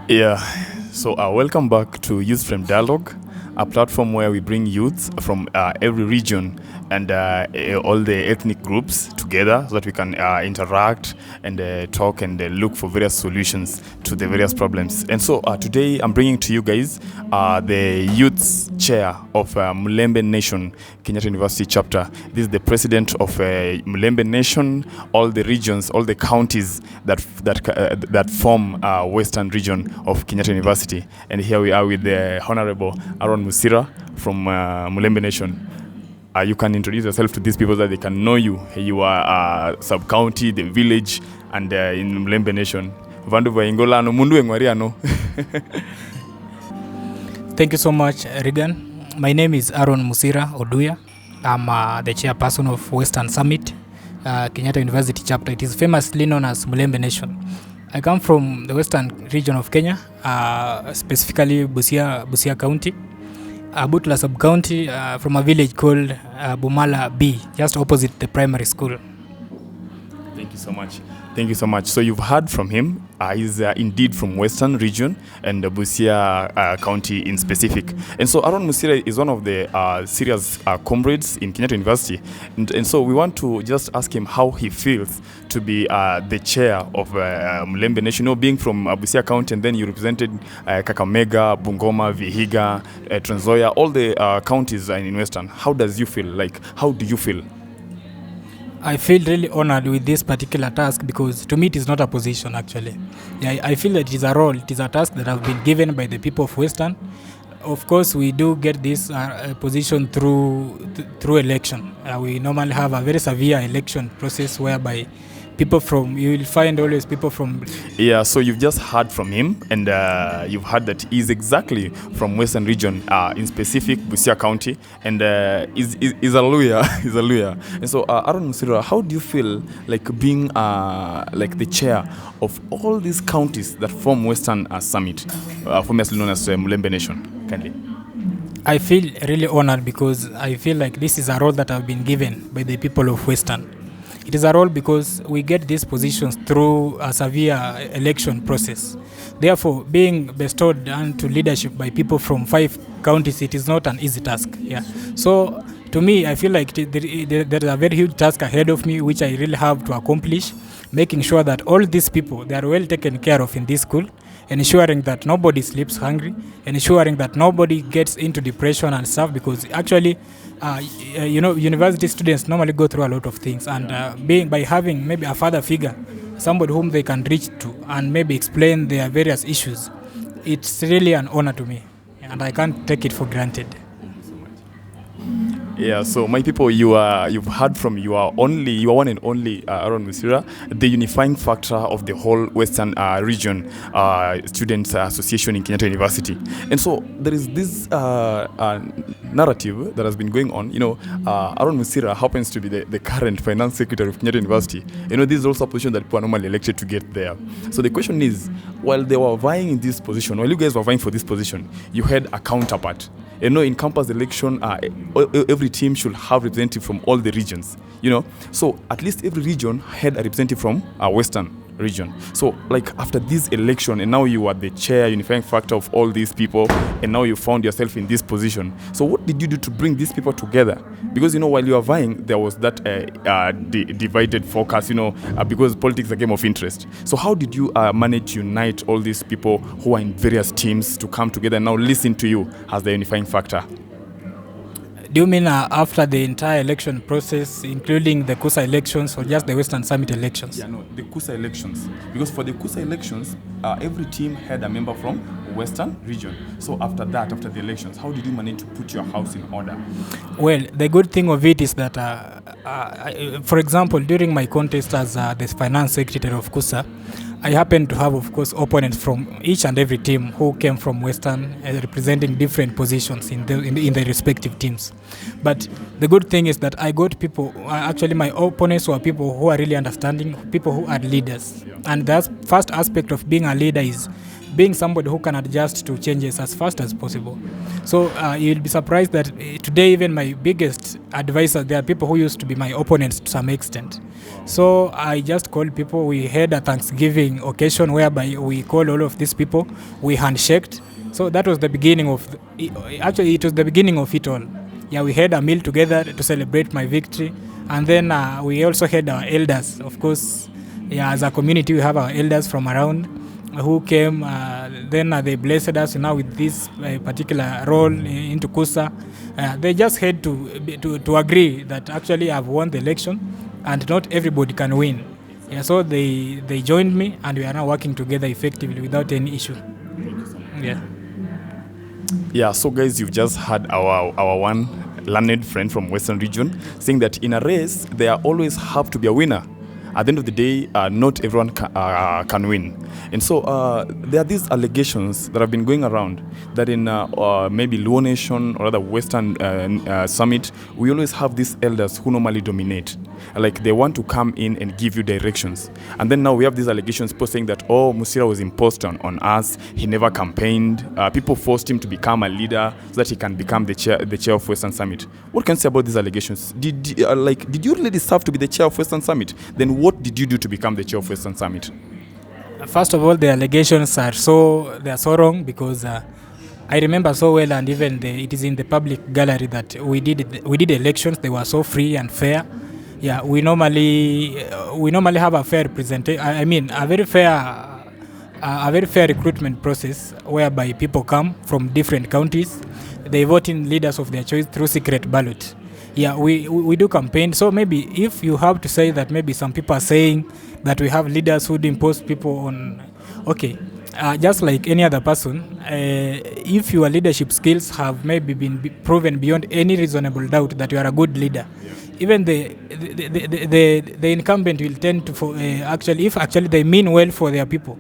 Yeah, so welcome back to Youth Frame Dialogue, a platform where we bring youths from every region and all the ethnic groups together so that we can interact and talk and look for various solutions to the various problems. And so today I'm bringing to you guys the youth's chair of Mulembe Nation, Kenyatta University chapter. This is the president of Mulembe Nation, all the regions, all the counties that form western region of Kenyatta University. And here we are with the Honorable Aaron MUSIRA from Mulembe Nation. You can introduce yourself to these people so that they can know you. You are sub-county, the village, and in Mulembe Nation. Vandu vaingola no mundu engwariano. Thank you so much, Regan. My name is Aaron MUSIRA Oduya. I'm the chairperson of Western Summit, Kenyatta University chapter. It is famously known as Mulembe Nation. I come from the western region of Kenya, specifically Busia County, Butla sub-county, from a village called Bumala B, just opposite the primary school. Thank you so much. Thank you so much. So you've heard from him. He's indeed from Western region and Busia County in specific. And so Aaron MUSIRA is one of the serious comrades in Kenyatta University. And so we want to just ask him how he feels to be the chair of Mulembe Nation. You know, being from Busia County, and then you represented Kakamega, Bungoma, Vihiga, Trans Nzoia, all the counties in Western. How does you feel? Like, how do you feel? I feel really honored with this particular task because to me it is not a position actually. I feel that it is a role, it is a task that have been given by the people of Western. Of course, we do get this position through election. We normally have a very severe election process whereby you will find always people from... Yeah, so you've just heard from him, and you've heard that he's exactly from Western region, in specific Busia County, and he's a lawyer. He's a lawyer. And so, Aaron MUSIRA, how do you feel like being like the chair of all these counties that form Western Summit, formerly known as Mulembe Nation? Kindly. I feel really honored because I feel like this is a role that I've been given by the people of Western. It is a role because we get these positions through a severe election process. Therefore, being bestowed onto leadership by people from 5 counties, it is not an easy task. Yeah. So, to me, I feel like there is a very huge task ahead of me, which I really have to accomplish, making sure that all these people, they are well taken care of in this school, ensuring that nobody sleeps hungry, ensuring that nobody gets into depression and stuff, because actually, university students normally go through a lot of things, and by having maybe a father figure, somebody whom they can reach to and maybe explain their various issues, it's really an honor to me, and I can't take it for granted. Yeah, so my people, you've heard from your one and only Aaron MUSIRA, the unifying factor of the whole Western region Students Association in Kenyatta University. And so there is this narrative that has been going on. You know, Aaron MUSIRA happens to be the current finance secretary of Kenyatta University. You know, this is also a position that people are normally elected to get there. So the question is, while they were vying in this position, while you guys were vying for this position, you had a counterpart. You know, in campus election, every team should have representative from all the regions. You know, so at least every region had a representative from a Western region. So, like, after this election, and now you are the chair, unifying factor of all these people, and now you found yourself in this position. So, what did you do to bring these people together? Because, you know, while you were vying, there was that divided focus, you know, because politics is a game of interest. So, how did you manage to unite all these people who are in various teams to come together and now listen to you as the unifying factor? Do you mean after the entire election process, including the KUSA elections or just the Western Summit elections? Yeah, no, the KUSA elections. Because for the KUSA elections, every team had a member from Western region. So after that, after the elections, how did you manage to put your house in order? Well, the good thing of it is that, for example, during my contest as the finance secretary of KUSA, I happen to have, of course, opponents from each and every team who came from Western, representing different positions in their respective teams. But the good thing is that I got people, actually my opponents were people who are really understanding, people who are leaders. Yeah. And the first aspect of being a leader is being somebody who can adjust to changes as fast as possible. So you'll be surprised that today even my biggest advisor, there are people who used to be my opponents to some extent. So I just called people. We had a Thanksgiving occasion whereby we called all of these people. We handshaked. So that was the beginning of, actually it was the beginning of it all. Yeah, we had a meal together to celebrate my victory. And then we also had our elders. Of course, yeah, as a community, we have our elders from around who came. Then they blessed us now with this particular role into KUSA. They just had to agree that actually I've won the election and not everybody can win. Yeah, so they joined me and we are now working together effectively without any issue. Yeah. Yeah, so guys, you've just had our one learned friend from Western region saying that in a race, there always have to be a winner. At the end of the day, not everyone can win. And so there are these allegations that have been going around that in maybe Luo Nation or other Western summit, we always have these elders who normally dominate. Like they want to come in and give you directions. And then now we have these allegations, people saying that, oh, MUSIRA was imposed on us. He never campaigned. People forced him to become a leader so that he can become the chair of Western Summit. What can you say about these allegations? Did you really deserve to be the chair of Western Summit? Then what did you do to become the chair of Western Summit? First of all, the allegations are so wrong because I remember so well, and even it is in the public gallery that we did elections. They were so free and fair. Yeah, we normally have a fair representation. I mean, a very fair recruitment process whereby people come from different counties. They vote in leaders of their choice through secret ballot. Yeah, we do campaign. So maybe if you have to say that maybe some people are saying that we have leaders who impose people on, okay, just like any other person, if your leadership skills have maybe been proven beyond any reasonable doubt that you are a good leader, even the incumbent will tend to if they mean well for their people,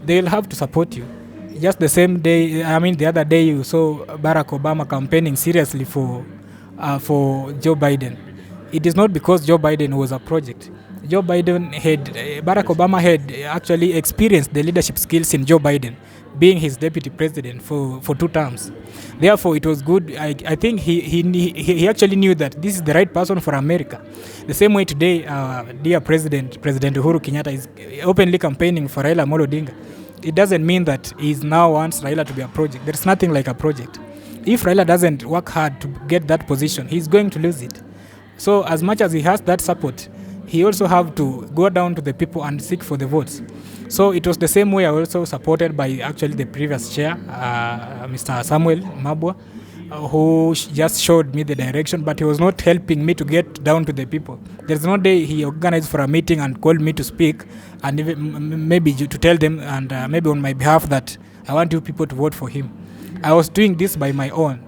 they will have to support you. Just the same day, the other day you saw Barack Obama campaigning seriously for Joe Biden. It is not because Joe Biden was a project. Barack Obama had actually experienced the leadership skills in Joe Biden, being his deputy president for 2 terms. Therefore, it was good. I think he actually knew that this is the right person for America. The same way today, dear President Uhuru Kenyatta is openly campaigning for Raila Amolo Odinga. It doesn't mean that he now wants Raila to be a project. There's nothing like a project. If Raila doesn't work hard to get that position, he's going to lose it. So as much as he has that support, he also have to go down to the people and seek for the votes. So it was the same way I also supported by actually the previous chair, Mr. Samuel Mabwa, who just showed me the direction, but he was not helping me to get down to the people. There's no day he organized for a meeting and called me to speak and even maybe to tell them and maybe on my behalf that I want you people to vote for him. I was doing this by my own.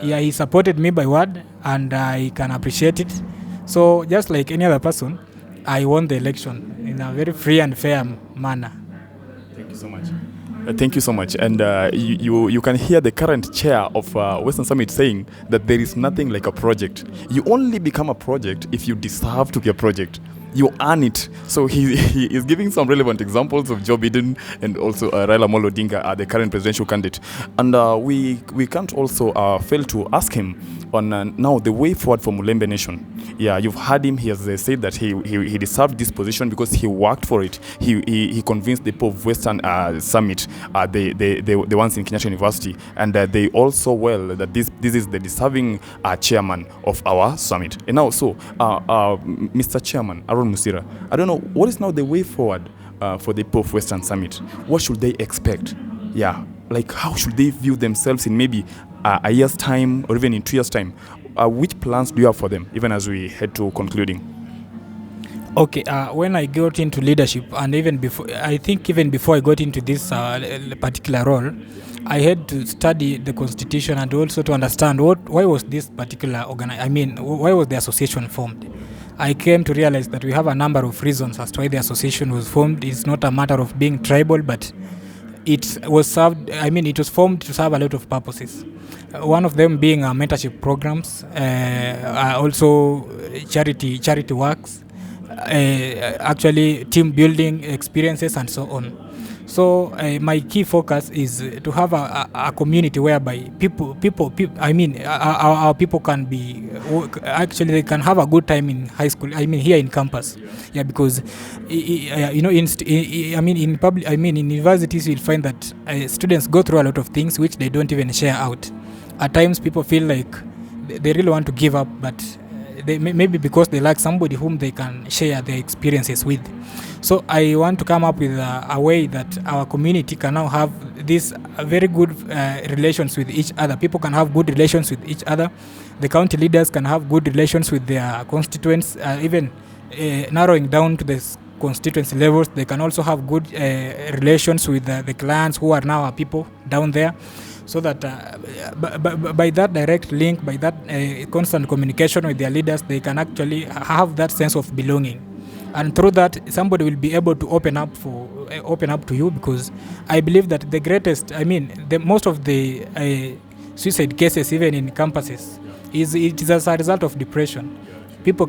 Yeah, he supported me by word and I can appreciate it. So just like any other person, I won the election in a very free and fair manner. Thank you so much. Thank you so much. And you can hear the current chair of Western Summit saying that there is nothing like a project. You only become a project if you deserve to be a project. You earn it. So he is giving some relevant examples of Joe Biden and also Raila Amolo Odinga, the current presidential candidate. And we can't also fail to ask him on now the way forward for Mulembe Nation. Yeah, you've heard him. He has said that he deserved this position because he worked for it. He convinced the people of Western Summit, the ones in Kenyatta University, and they also that this is the deserving chairman of our summit. And now, so Mr. Chairman Aaron MUSIRA, I don't know what is now the way forward for the people of Western Summit. What should they expect? Yeah, like how should they view themselves in maybe a year's time or even in 2 years' time? Which plans do you have for them, even as we head to concluding? Okay, when I got into leadership, and even before I got into this particular role, I had to study the constitution and also to understand why was this particular why was the association formed. I came to realize that we have a number of reasons as to why the association was formed. It's not a matter of being tribal, but it was formed to serve a lot of purposes. One of them being mentorship programs, also charity works, actually team building experiences and so on. So my key focus is to have a community whereby our people can be actually they can have a good time in high school. I mean here in campus, yeah, because in universities you'll find that students go through a lot of things which they don't even share out. At times people feel like they really want to give up, but maybe because they lack somebody whom they can share their experiences with. So I want to come up with a way that our community can now have these very good relations with each other. People can have good relations with each other. The county leaders can have good relations with their constituents, even narrowing down to the constituency levels. They can also have good relations with the clans who are now our people down there. So that by that direct link, by that constant communication with their leaders, they can actually have that sense of belonging. And through that, somebody will be able to open up to you, because I believe that most of the suicide cases, even in campuses, it is as a result of depression. People